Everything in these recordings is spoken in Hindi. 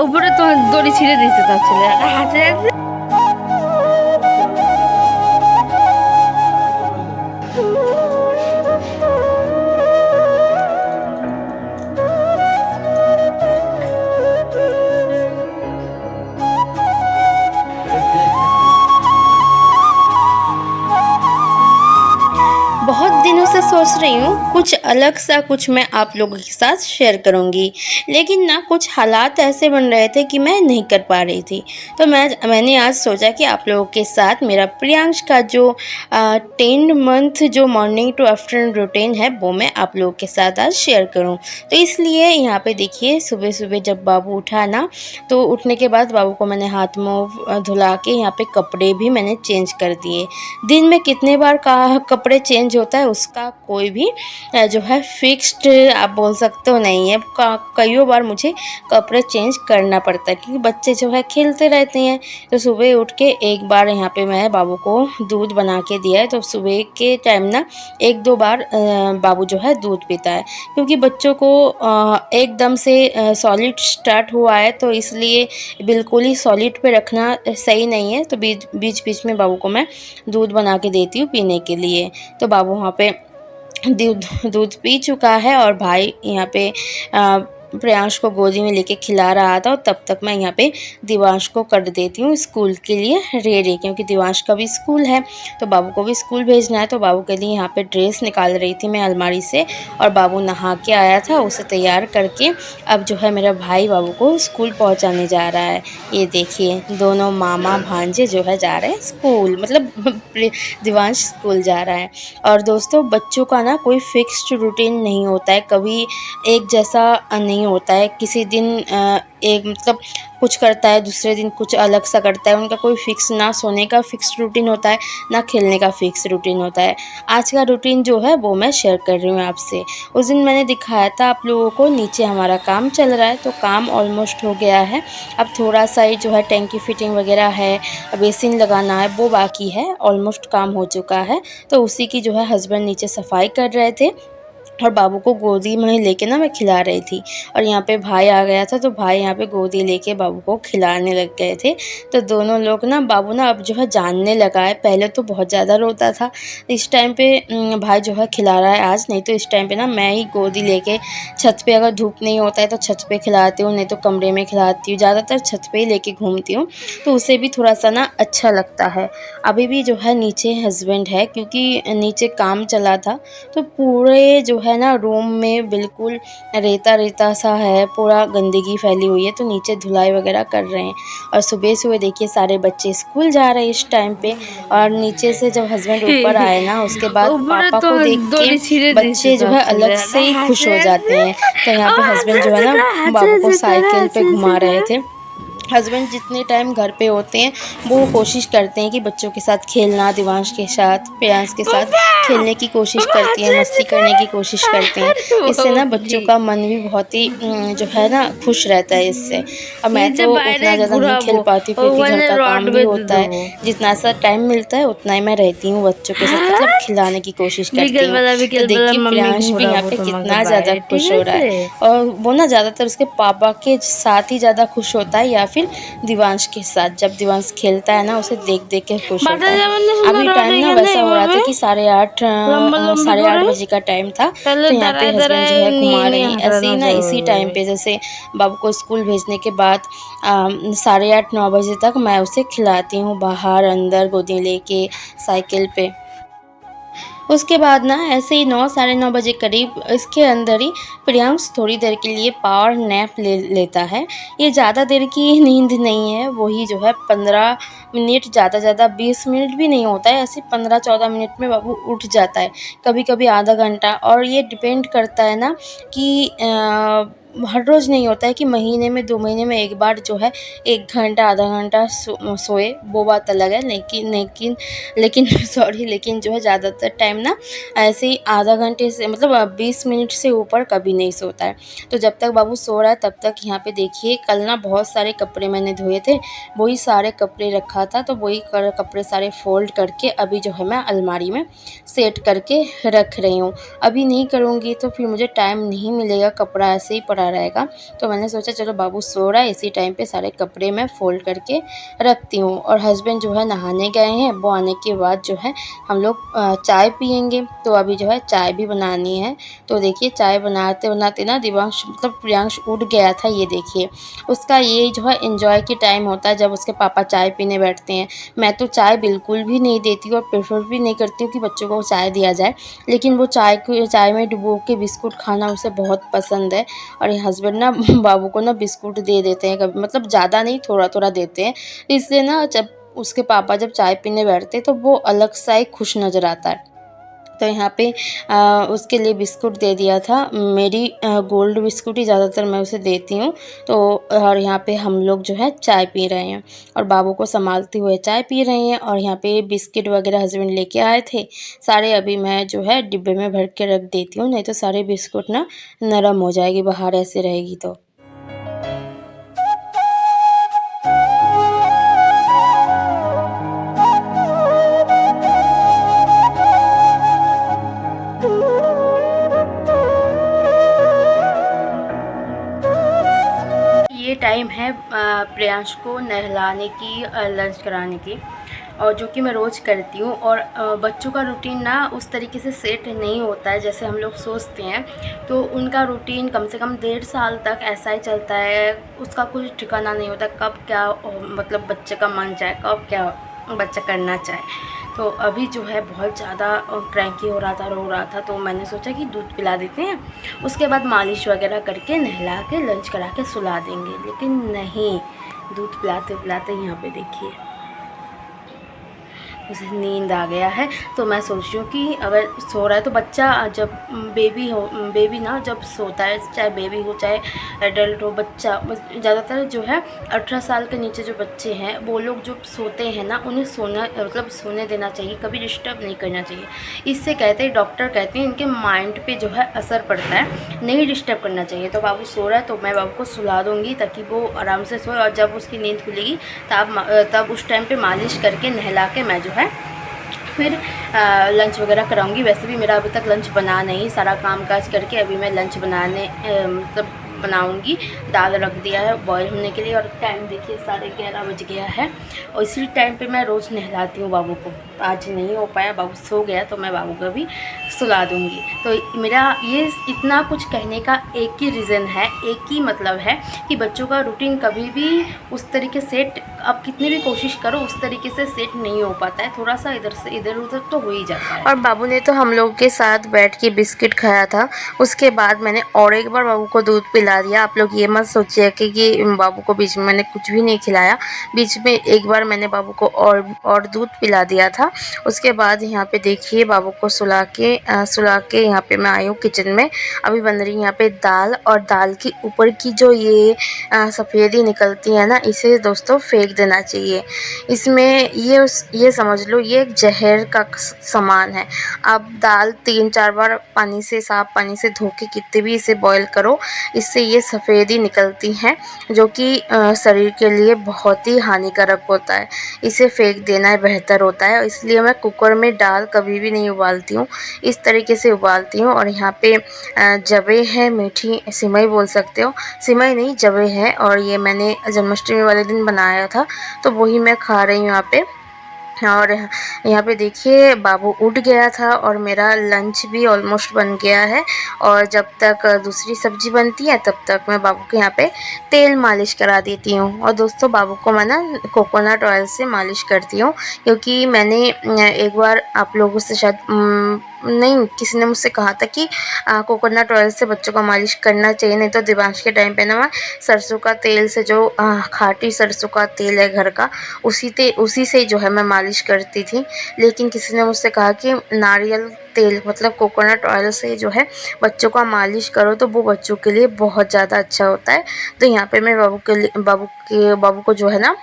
উপরে তোমার দড়ি ছিঁড়ে দিয়েছে তার ছেলে হাসে হাসে। बहुत दिनों से सोच रही हूँ कुछ अलग सा कुछ मैं आप लोगों के साथ शेयर करूँगी, लेकिन ना कुछ हालात ऐसे बन रहे थे कि मैं नहीं कर पा रही थी। तो मैंने आज सोचा कि आप लोगों के साथ मेरा प्रियांश का जो 10 मंथ जो मॉर्निंग टू आफ्टरनून रूटीन है वो मैं आप लोगों के साथ आज शेयर करूँ। तो इसलिए यहाँ पे देखिए सुबह सुबह जब बाबू उठा ना, तो उठने के बाद बाबू को मैंने हाथ मुँह धुला के यहाँ पे कपड़े भी मैंने चेंज कर दिए। दिन में कितने बार कपड़े चेंज होता है उसका कोई भी जो है फिक्स्ड आप बोल सकते हो नहीं है। कईयों बार मुझे कपड़े चेंज करना पड़ता है क्योंकि बच्चे जो है खेलते रहते हैं। तो सुबह उठ के एक बार यहाँ पे मैं बाबू को दूध बना के दिया है। तो सुबह के टाइम ना एक दो बार बाबू जो है दूध पीता है, क्योंकि बच्चों को एकदम से सॉलिड स्टार्ट हुआ है तो इसलिए बिल्कुल ही सॉलिड पे रखना सही नहीं है। तो बीच बीच में बाबू को मैं दूध बना के देती हूँ पीने के लिए। तो बाबू वहाँ पे दूध पी चुका है और भाई यहाँ पे प्रियांश को गोदी में लेके खिला रहा था। और तब तक मैं यहाँ पे दिवांश को कर देती हूँ स्कूल के लिए रेडी, क्योंकि दिवांश का भी स्कूल है तो बाबू को भी स्कूल भेजना है। तो बाबू के लिए यहाँ पे ड्रेस निकाल रही थी मैं अलमारी से, और बाबू नहा के आया था, उसे तैयार करके अब जो है मेरा भाई बाबू को स्कूल पहुँचाने जा रहा है। ये देखिए दोनों मामा भांजे जो है जा रहे हैं स्कूल, मतलब दिवांश स्कूल जा रहा है। और दोस्तों बच्चों का ना कोई फिक्स्ड रूटीन नहीं होता है, कभी एक जैसा नहीं होता है। किसी दिन एक मतलब कुछ करता है, दूसरे दिन कुछ अलग सा करता है। उनका कोई फिक्स ना सोने का फिक्स रूटीन होता है ना खेलने का फिक्स रूटीन होता है। आज का रूटीन जो है वो मैं शेयर कर रही हूँ आपसे। उस दिन मैंने दिखाया था आप लोगों को, नीचे हमारा काम चल रहा है तो काम ऑलमोस्ट हो गया है। अब थोड़ा सा ही जो है टैंकी फिटिंग वगैरह है, बेसिन लगाना है, वो बाकी है। ऑलमोस्ट काम हो चुका है। तो उसी की जो है हस्बैंड नीचे सफाई कर रहे थे और बाबू को गोदी में लेके ना मैं खिला रही थी। और यहाँ पे भाई आ गया था तो भाई यहाँ पे गोदी लेके बाबू को खिलाने लग गए थे। तो दोनों लोग ना, बाबू ना अब जो है जानने लगा है, पहले तो बहुत ज़्यादा रोता था। इस टाइम पे भाई जो है खिला रहा है आज, नहीं तो इस टाइम पे ना मैं ही गोदी लेके छत पे, अगर धूप नहीं होता है तो छत पे खिलाती हूँ, नहीं तो कमरे में खिलाती हूँ। ज़्यादातर छत पे ही लेके घूमती हूँ तो उसे भी थोड़ा सा ना अच्छा लगता है। अभी भी जो है नीचे हस्बैंड है क्योंकि नीचे काम चला था, तो पूरे जो है ना रूम में बिल्कुल रेता रेता सा है, पूरा गंदगी फैली हुई है। तो नीचे धुलाई वगैरह कर रहे हैं। और सुबह सुबह देखिए सारे बच्चे स्कूल जा रहे हैं इस टाइम पे। और नीचे से जब हस्बैंड ऊपर आए ना, उसके बाद पापा को देख के बच्चे जो है अलग से ही खुश हो जाते हैं। तो यहाँ पे हस्बैंड जो है ना बाबू को साइकिल पे घुमा रहे थे। हस्बैंड जितने टाइम घर पे होते हैं वो कोशिश करते हैं कि बच्चों के साथ खेलना, दिवांश के साथ, प्रियांश के साथ खेलने की कोशिश करती हैं, मस्ती करने की कोशिश करते हैं। इससे ना बच्चों का मन भी बहुत ही जो है ना खुश रहता है इससे। और मैं तो उतना ज़्यादा नहीं खेल पाती क्योंकि घर का काम भी होता है। जितना सा टाइम मिलता है उतना ही मैं रहती हूँ बच्चों के साथ, मतलब खिलाने की कोशिश करती हूँ। तो देखिए प्रियांश भी यहाँ पे कितना ज़्यादा खुश हो रहा है। और वो ना ज़्यादातर उसके पापा के साथ ही ज़्यादा खुश होता है या फिर दिवांश के साथ। जब दिवांश खेलता है ना उसे देख देख के खुश होता है। अभी टाइम ना वैसा हो रहा था कि 8:30 बजे का टाइम था। तो यहाँ पे हस्बैंड जो है घुमा रहे हैं ऐसे ही ना, इसी टाइम पे जैसे बाबू को स्कूल भेजने के बाद 8:30-9 बजे तक मैं उसे खिलाती हूँ, बाहर अंदर गोदी लेके साइकिल पे। उसके बाद ना ऐसे ही 9-9:30 बजे करीब इसके अंदर ही प्रियांश थोड़ी देर के लिए पावर नैप ले लेता है। ये ज़्यादा देर की नींद नहीं है, वही जो है 15 मिनट, ज़्यादा 20 मिनट भी नहीं होता है, ऐसे 15-14 मिनट में बाबू उठ जाता है, कभी कभी आधा घंटा। और ये डिपेंड करता है ना कि हर रोज़ नहीं होता है कि महीने में 2 महीने में एक बार जो है 1 घंटा आधा घंटा सोए, वो बात अलग है। लेकिन सॉरी, लेकिन जो है ज़्यादातर टाइम ना ऐसे ही आधा घंटे से मतलब 20 मिनट से ऊपर कभी नहीं सोता है। तो जब तक बाबू सो रहा है तब तक यहाँ पे देखिए कल ना बहुत सारे कपड़े मैंने धोए थे, वही सारे कपड़े रखा था। तो वही कपड़े सारे फोल्ड करके अभी जो है मैं अलमारी में सेट करके रख रही हूँ। अभी नहीं करूँगी तो फिर मुझे टाइम नहीं मिलेगा, कपड़ा ऐसे ही पड़ा पड़ा रहेगा। तो मैंने सोचा चलो बाबू सो रहा है, इसी टाइम पे सारे कपड़े मैं फ़ोल्ड करके रखती हूँ। और हस्बैंड जो है नहाने गए हैं, वो आने के बाद जो है हम लोग चाय पिएँगे। तो अभी जो है चाय भी बनानी है। तो देखिए चाय बनाते-बनाते ना दिव्यांश मतलब प्रियांश उठ गया था, ये देखिए। उसका ये जो है एन्जॉय के टाइम होता है जब उसके पापा चाय पीने बैठते हैं। मैं तो चाय बिल्कुल भी नहीं देती हूँ और प्रेफ़र भी नहीं करती हूँ कि बच्चों को चाय दिया जाए। लेकिन वो चाय में डुबो के बिस्कुट खाना उसे बहुत पसंद है। और ये हस्बैंड ना बाबू को ना बिस्कुट दे देते हैं, कभी मतलब ज़्यादा नहीं, थोड़ा-थोड़ा देते हैं। इसलिए ना जब उसके पापा जब चाय पीने बैठते हैं तो वो अलग सा ही खुश नज़र आता है। तो यहाँ पे उसके लिए बिस्कुट दे दिया था। मेरी गोल्ड बिस्कुट ही ज़्यादातर मैं उसे देती हूँ। तो और यहाँ पे हम लोग जो है चाय पी रहे हैं और बाबू को संभालते हुए चाय पी रहे हैं। और यहाँ पे बिस्किट वगैरह हस्बैंड लेके आए थे सारे, अभी मैं जो है डिब्बे में भर के रख देती हूँ, नहीं तो सारे बिस्कुट ना नरम हो जाएगी बाहर ऐसे रहेगी तो। ये टाइम है प्रियांश को नहलाने की, लंच कराने की, और जो कि मैं रोज़ करती हूँ। और बच्चों का रूटीन ना उस तरीके से सेट नहीं होता है जैसे हम लोग सोचते हैं। तो उनका रूटीन कम से कम 1.5 साल तक ऐसा ही चलता है। उसका कुछ ठिकाना नहीं होता कब क्या मतलब बच्चे का मन चाहे, कब क्या बच्चा करना चाहे। तो अभी जो है बहुत ज़्यादा क्रैंकी हो रहा था, रो रहा था, तो मैंने सोचा कि दूध पिला देते हैं, उसके बाद मालिश वगैरह करके नहला के लंच करा के सुला देंगे। लेकिन नहीं, दूध पिलाते यहाँ पे देखिए उसे नींद आ गया है। तो मैं सोच रही हूँ कि अगर सो रहा है तो बच्चा जब बेबी ना जब सोता है, चाहे बेबी हो चाहे एडल्ट हो, बच्चा ज़्यादातर जो है 18 साल के नीचे जो बच्चे हैं वो लोग जो सोते हैं ना, उन्हें सोना मतलब सोने देना चाहिए, कभी डिस्टर्ब नहीं करना चाहिए। इससे कहते हैं, डॉक्टर कहते हैं इनके माइंड पे जो है असर पड़ता है, नहीं डिस्टर्ब करना चाहिए। तो बाबू सो रहा है तो मैं बाबू को सुला दूँगी ताकि वो आराम से सोए, और जब उसकी नींद खुलेगी तब उस टाइम पे मालिश करके नहला के मैं जो है फिर लंच वगैरह कराऊंगी। वैसे भी मेरा अभी तक लंच बना नहीं, सारा काम काज करके अभी मैं लंच बनाने मतलब बनाऊंगी। दाल रख दिया है बॉईल होने के लिए, और टाइम देखिए 11:30 बज गया है। और इसी टाइम पे मैं रोज़ नहलाती हूँ बाबू को। आज नहीं हो पाया, बाबू सो गया तो मैं बाबू को भी सुला दूँगी। तो मेरा ये इतना कुछ कहने का एक ही रीज़न है, एक ही मतलब है कि बच्चों का रूटीन कभी भी उस तरीके सेट, आप कितनी भी कोशिश करो उस तरीके से सेट नहीं हो पाता है, थोड़ा सा इधर से इधर उधर तो हो ही जाता है। और बाबू ने तो हम लोग के साथ बैठ के बिस्किट खाया था। उसके बाद मैंने और एक बार बाबू को दूध पिला दिया। आप लोग ये मत सोचिए कि बाबू को बीच में मैंने कुछ भी नहीं खिलाया। बीच में एक बार मैंने बाबू को और दूध पिला दिया था। उसके बाद यहाँ पे देखिए बाबू को सुला के यहाँ पे मैं आई हूँ किचन में। अभी बन रही है यहाँ पे दाल, और दाल की ऊपर की जो ये सफ़ेदी निकलती है ना, इसे दोस्तों फेंक देना चाहिए। इसमें ये समझ लो ये एक जहर का समान है। आप दाल 3-4 बार पानी से, साफ़ पानी से धो के कितने भी इसे बॉईल करो, इससे ये सफ़ेदी निकलती हैं जो कि शरीर के लिए बहुत ही हानिकारक होता है। इसे फेंक देना बेहतर होता है। इसलिए मैं कुकर में दाल कभी भी नहीं उबालती हूँ, इस तरीके से उबालती हूँ। और यहाँ पे जवे है, मीठी सिमई बोल सकते हो, सिमई नहीं जवे है, और ये मैंने जन्माष्टमी वाले दिन बनाया था तो वही मैं खा रही हूँ यहाँ पे। और यहाँ पे देखिए बाबू उठ गया था और मेरा लंच भी ऑलमोस्ट बन गया है। और जब तक दूसरी सब्जी बनती है तब तक मैं बाबू के यहाँ पे तेल मालिश करा देती हूँ। और दोस्तों बाबू को मैं ना कोकोनट ऑयल से मालिश करती हूँ, क्योंकि मैंने एक बार आप लोगों से शायद नहीं, किसी ने मुझसे कहा था कि कोकोनट ऑयल से बच्चों को मालिश करना चाहिए। नहीं तो दिवांश के टाइम पे ना मैं सरसों का तेल से, जो खाटी सरसों का तेल है घर का, उसी से जो है मैं मालिश करती थी। लेकिन किसी ने मुझसे कहा कि नारियल तेल मतलब कोकोनट ऑयल से जो है बच्चों का मालिश करो तो वो बच्चों के लिए बहुत ज़्यादा अच्छा होता है। तो यहाँ पे मैं बाबू को जो है ना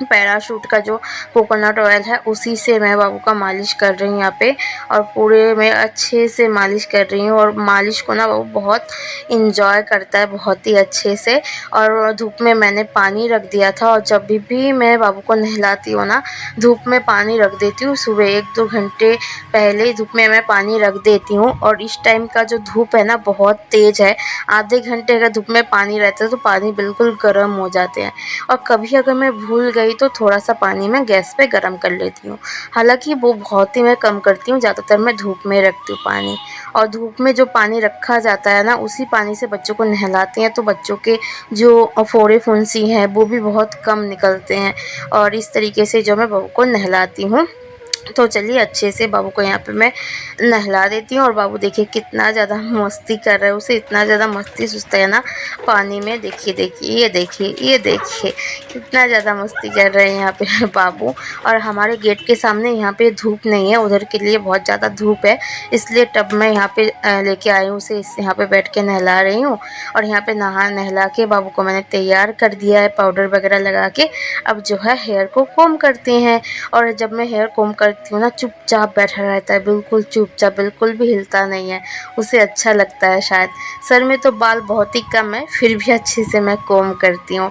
पैराशूट का जो कोकोनट ऑयल है उसी से मैं बाबू का मालिश कर रही हूँ यहाँ पे, और पूरे मैं अच्छे से मालिश कर रही हूँ। और मालिश को ना बाबू बहुत इंजॉय करता है, बहुत ही अच्छे से। और धूप में मैंने पानी रख दिया था, और जब भी मैं बाबू को नहलाती हूँ ना, धूप में पानी रख देती हूँ। सुबह 1-2 घंटे पहले धूप में मैं पानी रख देती हूँ। और इस टाइम का जो धूप है ना बहुत तेज़ है, आधे घंटे अगर धूप में पानी रहता है तो पानी बिल्कुल गर्म हो जाते हैं। और कभी अगर मैं भूल गई तो थोड़ा-सा पानी मैं गैस पे गरम कर लेती हूँ। हालाँकि वो बहुत ही मैं कम करती हूँ, ज़्यादातर मैं धूप में रखती हूँ पानी। और धूप में जो पानी रखा जाता है ना, उसी पानी से बच्चों को नहलाते हैं तो बच्चों के जो फोड़े-फुंसी हैं वो भी बहुत कम निकलते हैं। और इस तरीके से जो मैं बहू को नहलाती हूँ। तो चलिए अच्छे से बाबू को यहाँ पे मैं नहला देती हूँ। और बाबू देखिए कितना ज़्यादा मस्ती कर रहा है, उसे इतना ज़्यादा मस्ती सुझता है ना पानी में। देखिए देखिए, ये देखिए, ये देखिए कितना ज़्यादा मस्ती कर रहे हैं यहाँ पे बाबू। और हमारे गेट के सामने यहाँ पे धूप नहीं है, उधर के लिए बहुत ज़्यादा धूप है, इसलिए टब मैं यहाँ पे लेके आई हूँ उसे, यहाँ पे बैठ के नहला रही हूँ। और यहाँ पे नहला के बाबू को मैंने तैयार कर दिया है पाउडर वगैरह लगा के। अब जो है हेयर को कोम करते हैं। और जब मैं हेयर कोम करती हूँ ना, चुपचाप बैठा रहता है, बिल्कुल चुपचाप, बिल्कुल भी हिलता नहीं है। उसे अच्छा लगता है शायद। सर में तो बाल बहुत ही कम है, फिर भी अच्छे से मैं कोम करती हूँ,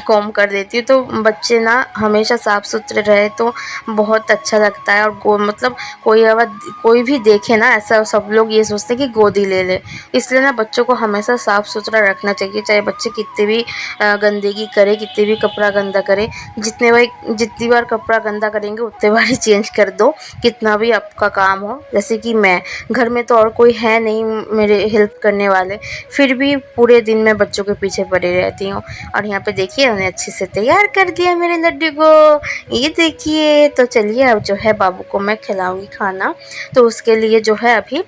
कॉम कर देती हूँ। तो बच्चे ना हमेशा साफ़ सुथरे रहे तो बहुत अच्छा लगता है। और मतलब कोई भी देखे ना, ऐसा सब लोग ये सोचते हैं कि गोदी ले ले। इसलिए ना बच्चों को हमेशा साफ़ सुथरा रखना चाहिए, चाहे बच्चे कितने भी गंदगी करे, कितने भी कपड़ा गंदा करे। जितनी बार कपड़ा गंदा करेंगे उतने बार ही चेंज कर दो, कितना भी आपका काम हो। जैसे कि मैं घर में तो और कोई है नहीं मेरे हेल्प करने वाले, फिर भी पूरे दिन मैं बच्चों के पीछे पड़ी रहती हूँ। और यहाँ पे देखिए उन्हें अच्छे से तैयार कर दिया मेरे लड्डू को, ये देखिए। तो चलिए अब जो है बाबू को मैं खिलाऊंगी खाना, तो उसके लिए जो है अभी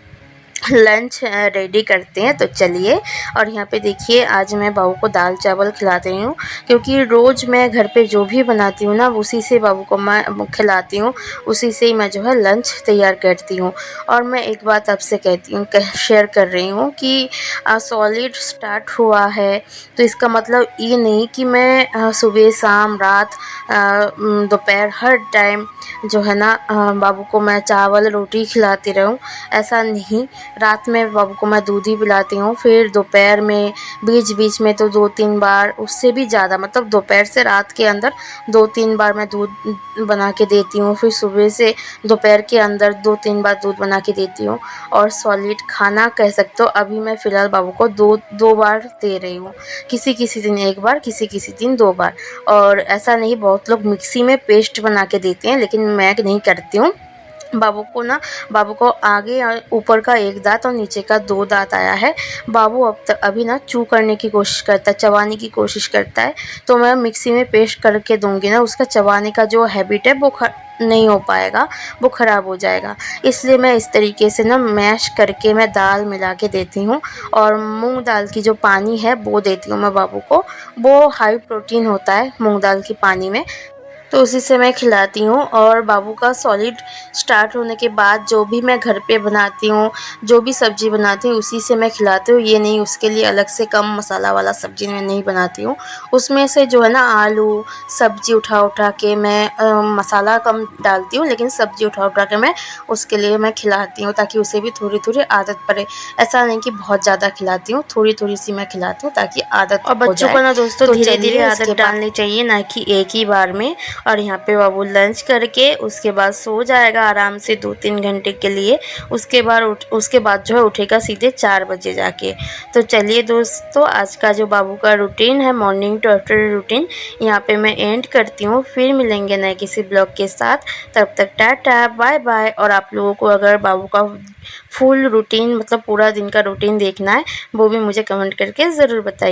लंच रेडी करते हैं। तो चलिए। और यहाँ पे देखिए आज मैं बाबू को दाल चावल खिलाती हूँ, क्योंकि रोज़ मैं घर पे जो भी बनाती हूँ ना उसी से बाबू को मैं खिलाती हूँ, उसी से ही मैं जो है लंच तैयार करती हूँ। और मैं एक बात आपसे कहती हूँ, शेयर कर रही हूँ कि सॉलिड स्टार्ट हुआ है, तो इसका मतलब ये नहीं कि मैं सुबह शाम रात दोपहर हर टाइम जो है ना बाबू को मैं चावल रोटी खिलाती रहूँ, ऐसा नहीं। रात में बाबू को मैं दूध ही पिलाती हूँ, फिर दोपहर में बीच बीच में तो 2-3 बार, उससे भी ज़्यादा, मतलब दोपहर से रात के अंदर 2-3 बार मैं दूध बना के देती हूँ। फिर सुबह से दोपहर के अंदर 2-3 बार दूध बना के देती हूँ। और सॉलिड खाना कह सकते हो, अभी मैं फ़िलहाल बाबू को दो बार दे रही हूँ, किसी किसी दिन 1 बार, किसी किसी दिन 2 बार। और ऐसा नहीं, बहुत लोग मिक्सी में पेस्ट बना के देते हैं, लेकिन मैं नहीं करती हूँ। बाबू को आगे ऊपर का 1 दाँत और नीचे का 2 दाँत आया है। बाबू अभी ना चू करने की कोशिश करता है, चबाने की कोशिश करता है, तो मैं मिक्सी में पेस्ट करके दूंगी ना, उसका चबाने का जो हैबिट है वो नहीं हो पाएगा, वो ख़राब हो जाएगा। इसलिए मैं इस तरीके से ना मैश करके मैं दाल मिला के देती हूँ। और मूंग दाल की जो पानी है वो देती हूँ मैं बाबू को, वो हाई प्रोटीन होता है मूंग दाल की पानी में, तो उसी से मैं खिलाती हूँ। और बाबू का सॉलिड स्टार्ट होने के बाद जो भी मैं घर पे बनाती हूँ, जो भी सब्ज़ी बनाती हूँ उसी से मैं खिलाती हूँ। ये नहीं उसके लिए अलग से कम मसाला वाला सब्ज़ी मैं नहीं बनाती हूँ। उसमें से जो है ना आलू सब्ज़ी उठा के मैं मसाला कम डालती हूँ, लेकिन सब्ज़ी उठा के मैं उसके लिए मैं खिलाती हूँ, ताकि उसे भी थोड़ी थोड़ी आदत पड़े। ऐसा नहीं कि बहुत ज़्यादा खिलाती हूँ, थोड़ी थोड़ी सी मैं खिलाती हूँ ताकि आदत हो जाए। और बच्चों को ना दोस्तों तो धीरे धीरे आदत डालनी चाहिए, ना कि एक ही बार में। और यहाँ पे बाबू लंच करके उसके बाद सो जाएगा आराम से 2-3 घंटे के लिए। उसके बाद जो है उठेगा सीधे 4 बजे जाके। तो चलिए दोस्तों, आज का जो बाबू का रूटीन है, मॉर्निंग टू आफ्टरनून रूटीन, यहाँ पे मैं एंड करती हूँ। फिर मिलेंगे नए किसी ब्लॉग के साथ, तब तक टाटा बाय बाय। और आप लोगों को अगर बाबू का फुल रूटीन, मतलब पूरा दिन का रूटीन देखना है, वो भी मुझे कमेंट करके ज़रूर बताइए।